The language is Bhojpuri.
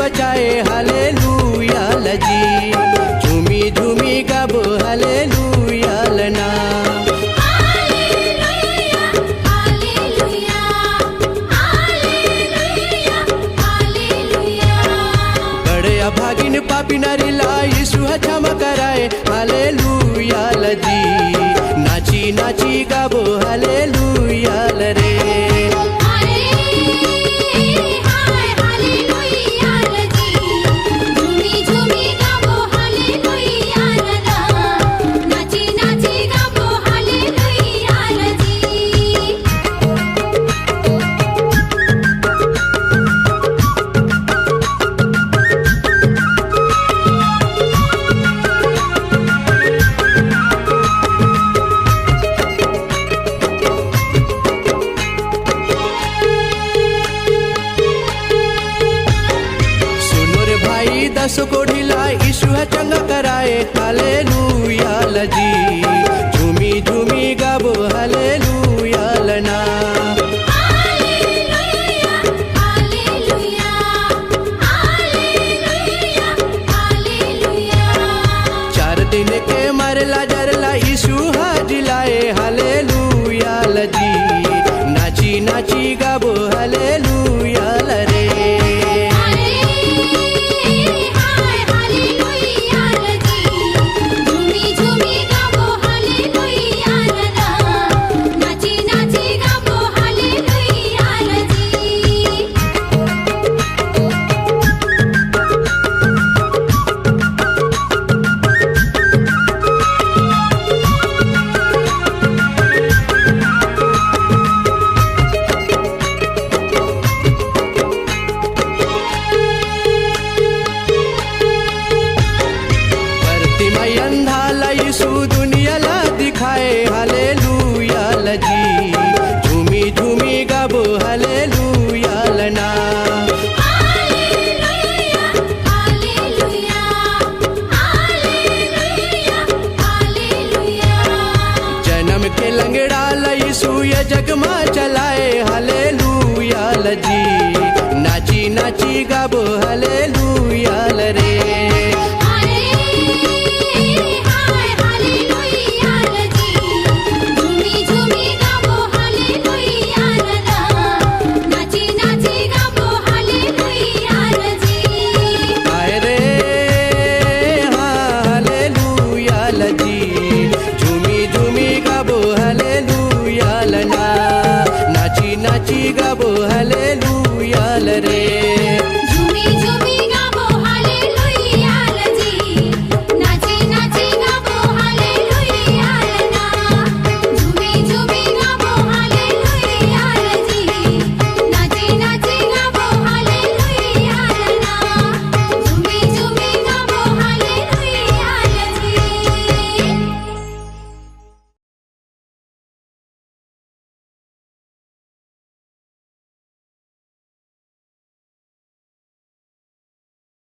बचाए हालेलुया लजी। झूमी झूमी गाबो हालेलुया लना। बड़े अभागिन पापी नारीला यीशु क्षमा कराए हालेलुया लजी। नाची नाची गाबो हालेलुया लरे। दस कोढ़िला यीशु चंगा कराए हालेलुया लजी। झूमी झूमी गाबो हालेलुया लना। चार दिन के मरला जरला यीशु हाजिलाए हालेलुया लजी। नाची नाची गाबो हालेलुया लरे। यीशु दुनियाला दिखाए हालेलुया लजी। झूमी झूमी गाबो हालेलुया लना। जन्म के लंगड़ा यीशु ये जग में चलाए हालेलुया लजी। नाची नाची गाबो हालेलुया लरे। नाची गाबो हालेलुया लरे।